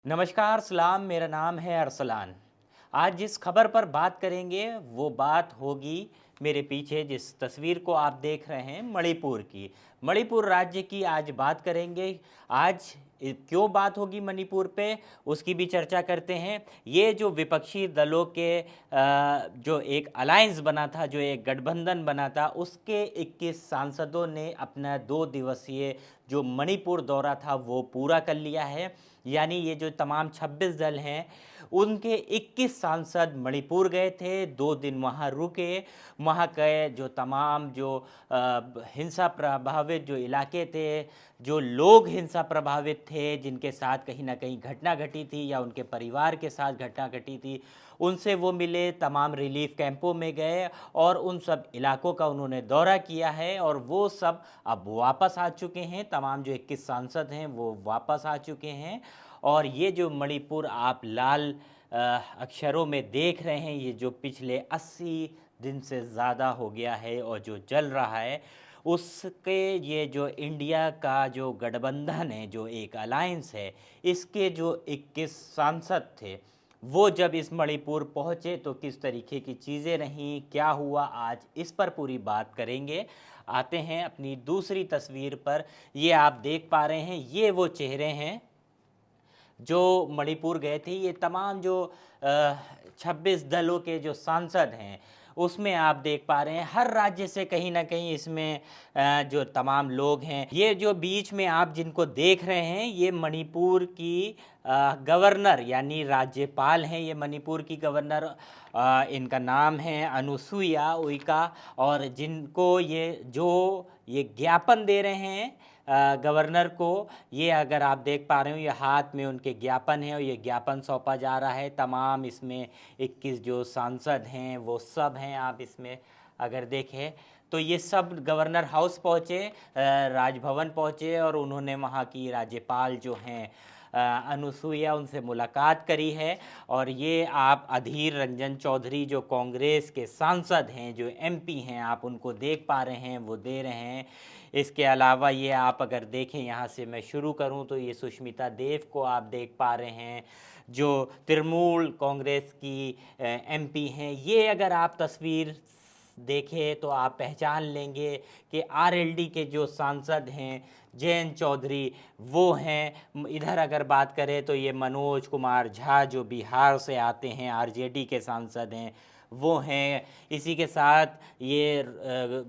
नमस्कार सलाम, मेरा नाम है अरसलान। आज जिस खबर पर बात करेंगे वो बात होगी मेरे पीछे जिस तस्वीर को आप देख रहे हैं मणिपुर की। मणिपुर राज्य की आज बात करेंगे। आज क्यों बात होगी मणिपुर पे उसकी भी चर्चा करते हैं। ये जो विपक्षी दलों के जो एक अलायंस बना था, जो एक गठबंधन बना था, उसके 21 सांसदों ने अपना 2 दिवसीय जो मणिपुर दौरा था वो पूरा कर लिया है। यानी ये जो तमाम 26 दल हैं उनके 21 सांसद मणिपुर गए थे, 2 दिन वहाँ रुके। वहाँ के जो तमाम जो हिंसा प्रभावित जो इलाके थे, जो लोग हिंसा प्रभावित थे, जिनके साथ कहीं ना कहीं घटना घटी थी या उनके परिवार के साथ घटना घटी थी, उनसे वो मिले। तमाम रिलीफ कैंपों में गए और उन सब इलाकों का उन्होंने दौरा किया है और वो सब अब वापस आ चुके हैं। तमाम जो 21 सांसद हैं वो वापस आ चुके हैं। और ये जो मणिपुर आप लाल अक्षरों में देख रहे हैं, ये जो पिछले 80 दिन से ज़्यादा हो गया है और जो जल रहा है, उसके ये जो इंडिया का जो गठबंधन है, जो एक अलायंस है, इसके जो 21 सांसद थे वो जब इस मणिपुर पहुँचे तो किस तरीके की चीज़ें रहीं, क्या हुआ, आज इस पर पूरी बात करेंगे। आते हैं अपनी दूसरी तस्वीर पर। ये आप देख पा रहे हैं, ये वो चेहरे हैं जो मणिपुर गए थे। ये तमाम जो 26 दलों के जो सांसद हैं उसमें आप देख पा रहे हैं हर राज्य से कहीं ना कहीं इसमें जो तमाम लोग हैं। ये जो बीच में आप जिनको देख रहे हैं ये मणिपुर की गवर्नर यानी राज्यपाल हैं। ये मणिपुर की गवर्नर, इनका नाम है अनुसुईया उइका। और जिनको ये ज्ञापन दे रहे हैं गवर्नर को, ये अगर आप देख पा रहे हो, ये हाथ में उनके ज्ञापन है और ये ज्ञापन सौंपा जा रहा है। तमाम इसमें 21 जो सांसद हैं वो सब हैं। आप इसमें अगर देखें तो ये सब गवर्नर हाउस पहुँचे, राजभवन पहुँचे और उन्होंने वहाँ की राज्यपाल जो हैं अनुसुईया, उनसे मुलाकात करी है। और ये आप अधीर रंजन चौधरी जो कांग्रेस के सांसद हैं, जो एमपी हैं, आप उनको देख पा रहे हैं, वो दे रहे हैं। इसके अलावा ये आप अगर देखें, यहाँ से मैं शुरू करूँ तो ये सुष्मिता देव को आप देख पा रहे हैं जो तृणमूल कांग्रेस की एमपी हैं। ये अगर आप तस्वीर देखें तो आप पहचान लेंगे कि आरएलडी के जो सांसद हैं जयंत चौधरी वो हैं। इधर अगर बात करें तो ये मनोज कुमार झा जो बिहार से आते हैं, आरजेडी के सांसद हैं, वो हैं। इसी के साथ ये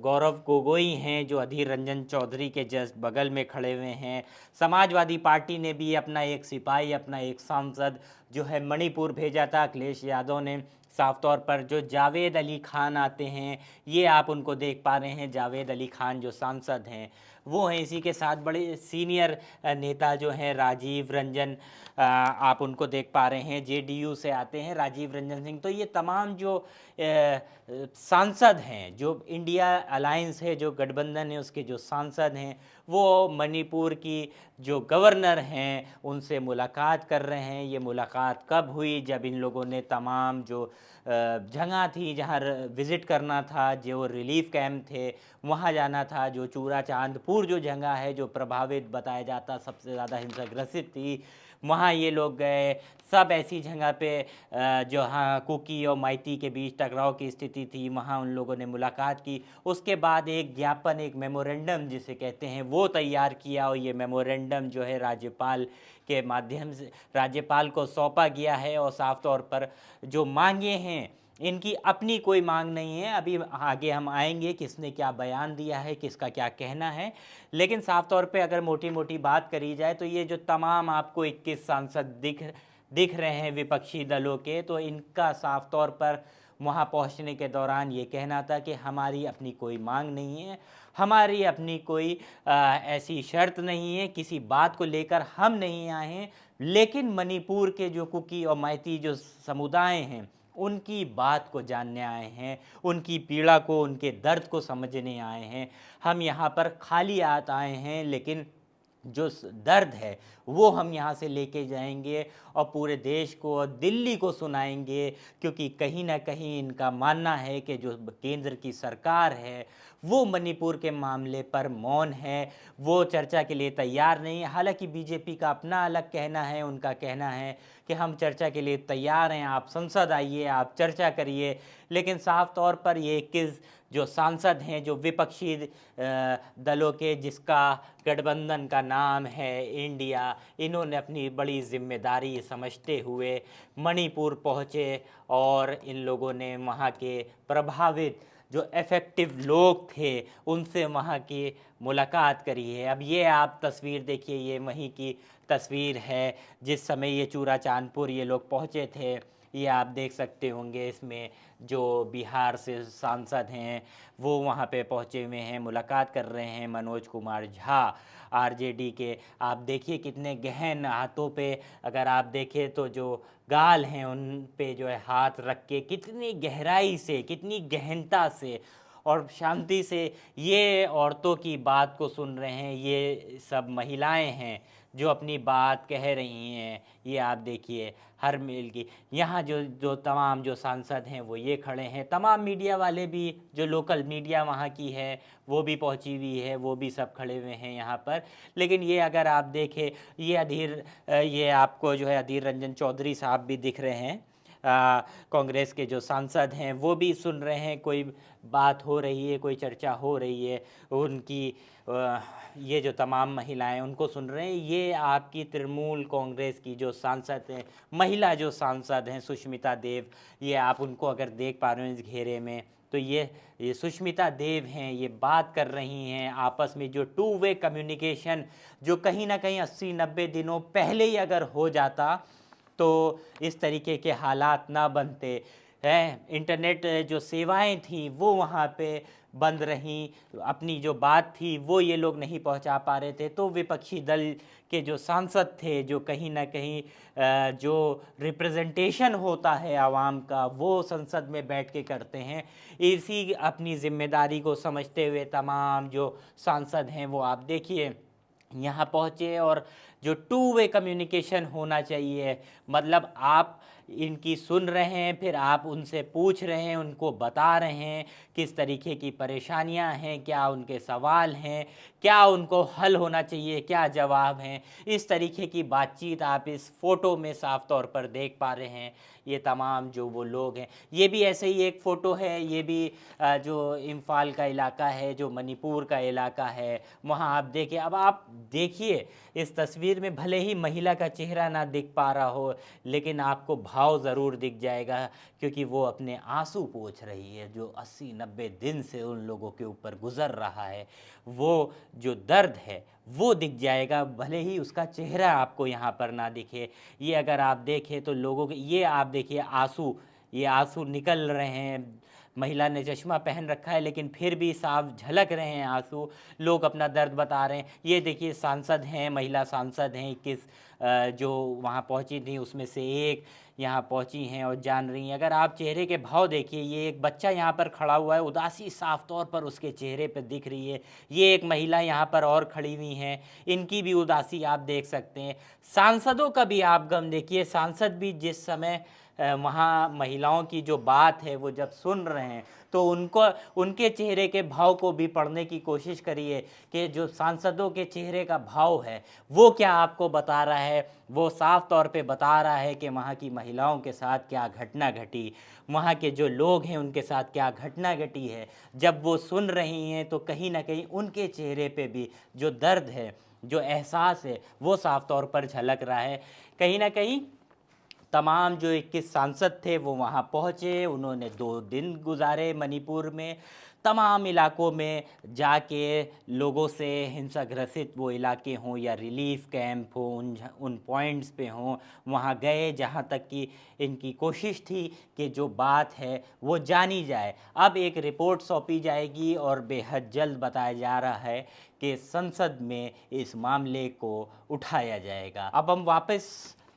गौरव गोगोई हैं जो अधीर रंजन चौधरी के जस्ट बगल में खड़े हुए हैं। समाजवादी पार्टी ने भी अपना एक सिपाही, अपना एक सांसद जो है मणिपुर भेजा था, अखिलेश यादव ने। साफ तौर पर जो जावेद अली खान आते हैं, ये आप उनको देख पा रहे हैं। जावेद अली खान जो सांसद हैं वो हैं। इसी के साथ बड़े सीनियर नेता जो हैं राजीव रंजन, आप उनको देख पा रहे हैं, जेडीयू से आते हैं राजीव रंजन सिंह। तो ये तमाम जो सांसद हैं, जो इंडिया अलायंस है, जो गठबंधन है, उसके जो सांसद हैं वो मणिपुर की जो गवर्नर हैं उनसे मुलाकात कर रहे हैं। ये मुलाकात कब हुई? जब इन लोगों ने तमाम जो जगह थी जहाँ विज़िट करना था, जो रिलीफ कैंप थे वहाँ जाना था, जो चूरा चांदपुर जो जगह है जो प्रभावित बताया जाता सबसे ज़्यादा हिंसा ग्रसित थी, वहाँ ये लोग गए। सब ऐसी जगह पे जहाँ कुकी और माइती के बीच टकराव की स्थिति थी, वहाँ उन लोगों ने मुलाकात की। उसके बाद एक ज्ञापन, एक मेमोरेंडम जिसे कहते हैं, वो तैयार किया और ये मेमोरेंडम जो है राज्यपाल के माध्यम से राज्यपाल को सौंपा गया है। और साफ तौर पर जो मांगे हैं, इनकी अपनी कोई मांग नहीं है। अभी आगे हम आएंगे किसने क्या बयान दिया है, किसका क्या कहना है। लेकिन साफ तौर पे अगर मोटी मोटी बात करी जाए तो ये जो तमाम आपको 21 सांसद दिख रहे हैं विपक्षी दलों के, तो इनका साफ तौर पर वहाँ पहुँचने के दौरान ये कहना था कि हमारी अपनी कोई मांग नहीं है, हमारी अपनी कोई ऐसी शर्त नहीं है, किसी बात को लेकर हम नहीं आए हैं। लेकिन मणिपुर के जो कुकी और माइती जो समुदाय हैं उनकी बात को जानने आए हैं, उनकी पीड़ा को, उनके दर्द को समझने आए हैं। हम यहाँ पर खाली हाथ आए हैं, लेकिन जो दर्द है वो हम यहाँ से लेके जाएंगे और पूरे देश को और दिल्ली को सुनाएंगे, क्योंकि कहीं ना कहीं इनका मानना है कि जो केंद्र की सरकार है वो मणिपुर के मामले पर मौन है, वो चर्चा के लिए तैयार नहीं है। हालांकि बीजेपी का अपना अलग कहना है, उनका कहना है कि हम चर्चा के लिए तैयार हैं, आप संसद आइए, आप चर्चा करिए। लेकिन साफ तौर पर ये 21 जो सांसद हैं, जो विपक्षी दलों के, जिसका गठबंधन का नाम है इंडिया, इन्होंने अपनी बड़ी जिम्मेदारी समझते हुए मणिपुर पहुँचे और इन लोगों ने वहाँ के प्रभावित जो इफ़ेक्टिव लोग थे उनसे वहाँ की मुलाकात करी है। अब ये आप तस्वीर देखिए, ये वहीं की तस्वीर है जिस समय ये चूरा चांदपुर ये लोग पहुँचे थे। ये आप देख सकते होंगे, इसमें जो बिहार से सांसद हैं वो वहाँ पे पहुँचे हुए हैं, मुलाकात कर रहे हैं। मनोज कुमार झा आरजेडी के, आप देखिए कितने गहन हाथों पे, अगर आप देखें तो जो गाल हैं उन पे जो है हाथ रख के कितनी गहराई से, कितनी गहनता से और शांति से ये औरतों की बात को सुन रहे हैं। ये सब महिलाएं हैं जो अपनी बात कह रही हैं। ये आप देखिए हर मिल की यहाँ जो जो तमाम जो सांसद हैं वो ये खड़े हैं, तमाम मीडिया वाले भी, जो लोकल मीडिया वहाँ की है वो भी पहुँची हुई है, वो भी सब खड़े हुए हैं यहाँ पर। लेकिन ये अगर आप देखें, ये आपको जो है अधीर रंजन चौधरी साहब भी दिख रहे हैं, कांग्रेस के जो सांसद हैं वो भी सुन रहे हैं, कोई बात हो रही है, कोई चर्चा हो रही है उनकी, ये जो तमाम महिलाएं उनको सुन रहे हैं। ये आपकी तृणमूल कांग्रेस की जो सांसद हैं, महिला जो सांसद हैं सुष्मिता देव, ये आप उनको अगर देख पा रहे हैं इस घेरे में, तो ये सुष्मिता देव हैं, ये बात कर रही हैं आपस में। जो टू वे कम्युनिकेशन जो कहीं ना कहीं 80-90 दिनों पहले ही अगर हो जाता तो इस तरीके के हालात ना बनते हैं। इंटरनेट जो सेवाएं थी वो वहाँ पे बंद रहीं, अपनी जो बात थी वो ये लोग नहीं पहुँचा पा रहे थे, तो विपक्षी दल के जो सांसद थे, जो कहीं ना कहीं जो रिप्रेजेंटेशन होता है आवाम का, वो संसद में बैठ के करते हैं। इसी अपनी जिम्मेदारी को समझते हुए तमाम जो सांसद हैं वो आप देखिए यहाँ पहुँचे, और जो टू वे कम्युनिकेशन होना चाहिए, मतलब आप इनकी सुन रहे हैं, फिर आप उनसे पूछ रहे हैं, उनको बता रहे हैं किस तरीके की परेशानियां हैं, क्या उनके सवाल हैं, क्या उनको हल होना चाहिए, क्या जवाब हैं। इस तरीके की बातचीत आप इस फ़ोटो में साफ तौर पर देख पा रहे हैं। ये तमाम जो वो लोग हैं, ये भी ऐसे ही एक फ़ोटो है, ये भी जो इम्फाल का इलाका है, जो मणिपुर का इलाका है, वहाँ आप देखिए। अब आप देखिए इस तस्वीर में भले ही महिला का चेहरा ना दिख पा रहा हो, लेकिन आपको भाव ज़रूर दिख जाएगा, क्योंकि वो अपने आंसू पोंछ रही है। जो 80-90 दिन से उन लोगों के ऊपर गुजर रहा है, वो जो दर्द है वो दिख जाएगा, भले ही उसका चेहरा आपको यहाँ पर ना दिखे। ये अगर आप देखें तो लोगों के, ये आप देखिए आंसू, ये आंसू निकल रहे हैं। महिला ने चश्मा पहन रखा है लेकिन फिर भी साफ झलक रहे हैं आंसू, लोग अपना दर्द बता रहे हैं। ये देखिए सांसद हैं, महिला सांसद हैं 21 जो वहाँ पहुँची थी, उसमें से एक यहाँ पहुँची हैं और जान रही हैं। अगर आप चेहरे के भाव देखिए, ये एक बच्चा यहाँ पर खड़ा हुआ है, उदासी साफ तौर पर उसके चेहरे पर दिख रही है। ये एक महिला यहाँ पर और खड़ी हुई हैं, इनकी भी उदासी आप देख सकते हैं। सांसदों का भी आप गम देखिए, सांसद भी जिस समय वहाँ महिलाओं की जो बात है वो जब सुन रहे हैं, तो उनको, उनके चेहरे के भाव को भी पढ़ने की कोशिश करिए कि जो सांसदों के चेहरे का भाव है वो क्या आपको बता रहा है। वो साफ तौर पे बता रहा है कि वहाँ की महिलाओं के साथ क्या घटना घटी, वहाँ के जो लोग हैं उनके साथ क्या घटना घटी है। जब वो सुन रही हैं तो कहीं ना कहीं उनके चेहरे पे भी जो दर्द है, जो एहसास है, वो साफ तौर पर झलक रहा है। कहीं ना कहीं तमाम जो 21 सांसद थे वो वहाँ पहुँचे, उन्होंने 2 दिन गुजारे मणिपुर में, तमाम इलाकों में जाके लोगों से, हिंसा ग्रसित वो इलाके हों या रिलीफ कैंप हो, उन पॉइंट्स पे हों, वहाँ गए जहाँ तक कि इनकी कोशिश थी कि जो बात है वो जानी जाए। अब एक रिपोर्ट सौंपी जाएगी और बेहद जल्द बताया जा रहा है कि संसद में इस मामले को उठाया जाएगा। अब हम वापस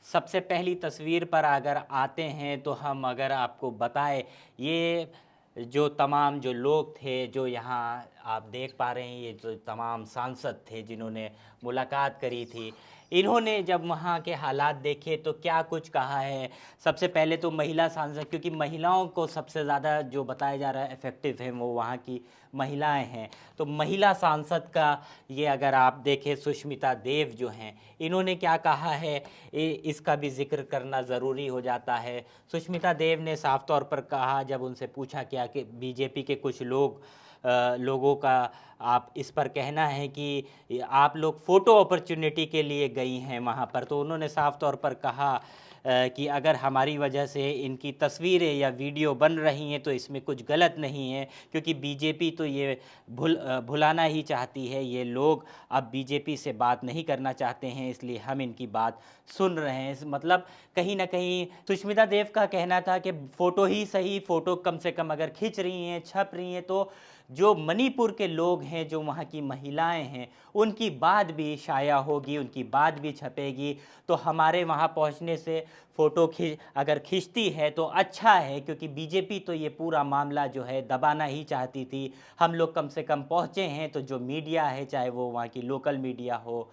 सबसे पहली तस्वीर पर अगर आते हैं तो हम अगर आपको बताएं, ये जो तमाम जो लोग थे जो यहाँ आप देख पा रहे हैं ये जो तमाम सांसद थे जिन्होंने मुलाकात करी थी, इन्होंने जब वहाँ के हालात देखे तो क्या कुछ कहा है। सबसे पहले तो महिला सांसद, क्योंकि महिलाओं को सबसे ज़्यादा जो बताया जा रहा है इफ़ेक्टिव है वो वहाँ की महिलाएं हैं। तो महिला सांसद का ये अगर आप देखें, सुष्मिता देव जो हैं, इन्होंने क्या कहा है इसका भी जिक्र करना ज़रूरी हो जाता है। सुष्मिता देव ने साफ तौर पर कहा, जब उनसे पूछा क्या कि बीजेपी के कुछ लोगों का आप इस पर कहना है कि आप लोग फ़ोटो अपॉर्चुनिटी के लिए गई हैं वहाँ पर, तो उन्होंने साफ तौर पर कहा कि अगर हमारी वजह से इनकी तस्वीरें या वीडियो बन रही हैं तो इसमें कुछ गलत नहीं है, क्योंकि बीजेपी तो ये भुलाना ही चाहती है। ये लोग अब बीजेपी से बात नहीं करना चाहते हैं, इसलिए हम इनकी बात सुन रहे हैं। मतलब कहीं ना कहीं सुष्मिता देव का कहना था कि फ़ोटो ही सही, फ़ोटो कम से कम अगर खींच रही हैं, छप रही हैं, तो जो मणिपुर के लोग हैं, जो वहाँ की महिलाएं हैं, उनकी बात भी शाया होगी, उनकी बात भी छपेगी। तो हमारे वहाँ पहुँचने से फ़ोटो अगर खींचती है तो अच्छा है, क्योंकि बीजेपी तो ये पूरा मामला जो है दबाना ही चाहती थी। हम लोग कम से कम पहुँचे हैं, तो जो मीडिया है, चाहे वो वहाँ की लोकल मीडिया हो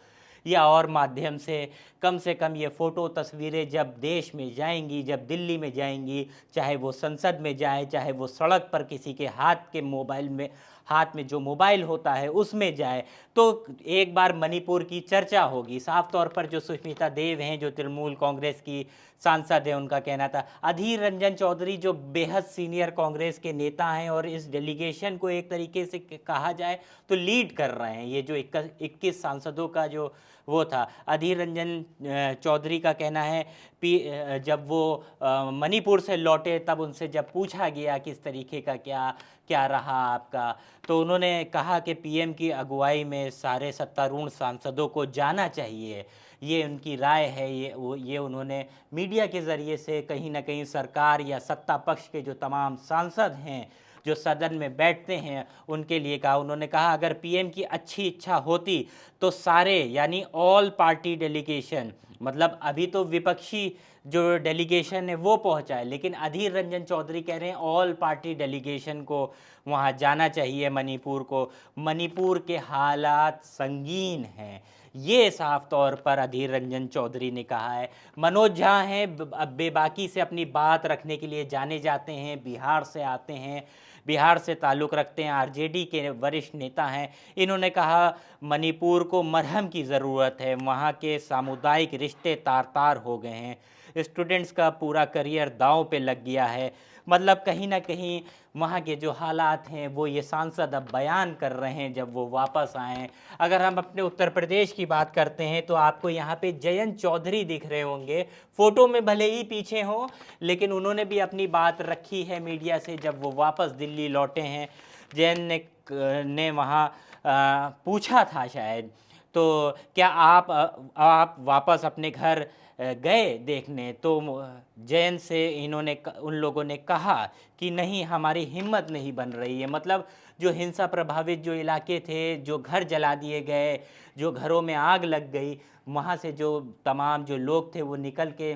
या और माध्यम से कम ये फ़ोटो तस्वीरें जब देश में जाएंगी, जब दिल्ली में जाएंगी, चाहे वो संसद में जाए, चाहे वो सड़क पर किसी के हाथ में जो मोबाइल होता है उसमें जाए, तो एक बार मणिपुर की चर्चा होगी। साफ तौर पर जो सुष्मिता देव हैं, जो तृणमूल कांग्रेस की सांसद है, उनका कहना था। अधीर रंजन चौधरी जो बेहद सीनियर कांग्रेस के नेता हैं और इस डेलीगेशन को एक तरीके से कहा जाए तो लीड कर रहे हैं, ये जो 21 सांसदों का जो वो था, अधीर रंजन चौधरी का कहना है जब वो मणिपुर से लौटे तब उनसे जब पूछा गया किस तरीके का क्या क्या रहा आपका, तो उन्होंने कहा कि पीएम की अगुवाई में सारे सत्तारूढ़ सांसदों को जाना चाहिए, ये उनकी राय है। ये उन्होंने मीडिया के ज़रिए से कहीं ना कहीं सरकार या सत्ता पक्ष के जो तमाम सांसद हैं जो सदन में बैठते हैं उनके लिए कहा। उन्होंने कहा अगर पीएम की अच्छी इच्छा होती तो सारे, यानी ऑल पार्टी डेलीगेशन, मतलब अभी तो विपक्षी जो डेलीगेशन है वो पहुंचा है, लेकिन अधीर रंजन चौधरी कह रहे हैं ऑल पार्टी डेलीगेशन को वहां जाना चाहिए मणिपुर को। मणिपुर के हालात संगीन हैं, ये साफ तौर पर अधीर रंजन चौधरी ने कहा है। मनोज झा हैं, बेबाकी से अपनी बात रखने के लिए जाने जाते हैं, बिहार से आते हैं, बिहार से ताल्लुक़ रखते हैं, आरजेडी के वरिष्ठ नेता हैं। इन्होंने कहा मणिपुर को मरहम की ज़रूरत है, वहाँ के सामुदायिक रिश्ते तार तार हो गए हैं, स्टूडेंट्स का पूरा करियर दांव पे लग गया है। मतलब कहीं ना कहीं वहाँ के जो हालात हैं वो ये सांसद अब बयान कर रहे हैं जब वो वापस आए। अगर हम अपने उत्तर प्रदेश की बात करते हैं तो आपको यहाँ पे जयंत चौधरी दिख रहे होंगे, फ़ोटो में भले ही पीछे हों, लेकिन उन्होंने भी अपनी बात रखी है मीडिया से जब वो वापस दिल्ली लौटे हैं। जयंत ने वहाँ पूछा था शायद, तो क्या आप वापस अपने घर गए देखने, तो जयंत से उन लोगों ने कहा कि नहीं, हमारी हिम्मत नहीं बन रही है। मतलब जो हिंसा प्रभावित जो इलाके थे, जो घर जला दिए गए, जो घरों में आग लग गई, वहाँ से जो तमाम जो लोग थे वो निकल के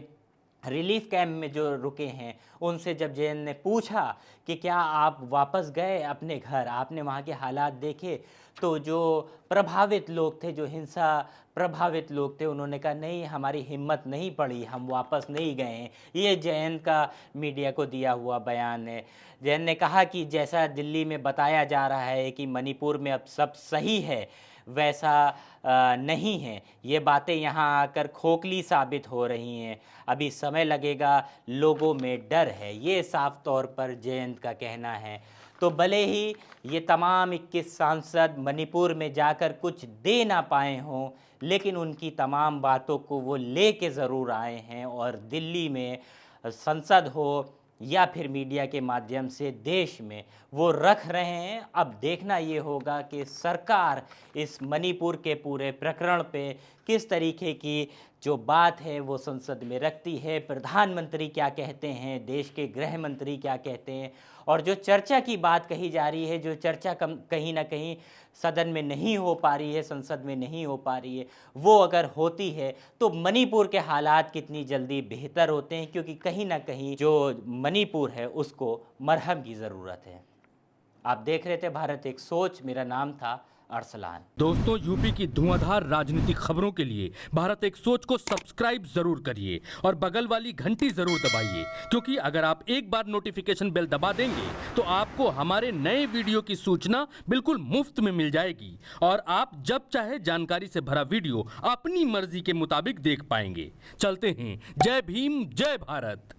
रिलीफ कैंप में जो रुके हैं, उनसे जब जैन ने पूछा कि क्या आप वापस गए अपने घर, आपने वहाँ के हालात देखे, तो जो प्रभावित लोग थे, जो हिंसा प्रभावित लोग थे, उन्होंने कहा नहीं, हमारी हिम्मत नहीं पड़ी, हम वापस नहीं गए। ये जैन का मीडिया को दिया हुआ बयान है। जैन ने कहा कि जैसा दिल्ली में बताया जा रहा है कि मणिपुर में अब सब सही है, वैसा नहीं है। ये बातें यहाँ आकर खोखली साबित हो रही हैं, अभी समय लगेगा, लोगों में डर है, ये साफ तौर पर जयंत का कहना है। तो भले ही ये तमाम 21 सांसद मणिपुर में जाकर कुछ दे ना पाए हों, लेकिन उनकी तमाम बातों को वो ले के ज़रूर आए हैं और दिल्ली में संसद हो या फिर मीडिया के माध्यम से देश में वो रख रहे हैं। अब देखना ये होगा कि सरकार इस मणिपुर के पूरे प्रकरण पे किस तरीके की जो बात है वो संसद में रखती है, प्रधानमंत्री क्या कहते हैं, देश के गृह मंत्री क्या कहते हैं, और जो चर्चा की बात कही जा रही है, जो चर्चा कहीं ना कहीं सदन में नहीं हो पा रही है, संसद में नहीं हो पा रही है, वो अगर होती है तो मणिपुर के हालात कितनी जल्दी बेहतर होते हैं, क्योंकि कहीं ना कहीं जो मणिपुर है उसको मरहम की ज़रूरत है। आप देख रहे थे भारत एक सोच, मेरा नाम था अरसलान। दोस्तों, यूपी की धुआंधार राजनीतिक खबरों के लिए भारत एक सोच को सब्सक्राइब जरूर करिए और बगल वाली घंटी जरूर दबाइए, क्योंकि अगर आप एक बार नोटिफिकेशन बेल दबा देंगे तो आपको हमारे नए वीडियो की सूचना बिल्कुल मुफ्त में मिल जाएगी और आप जब चाहे जानकारी से भरा वीडियो अपनी मर्जी के मुताबिक देख पाएंगे। चलते हैं। जय भीम, जय भारत।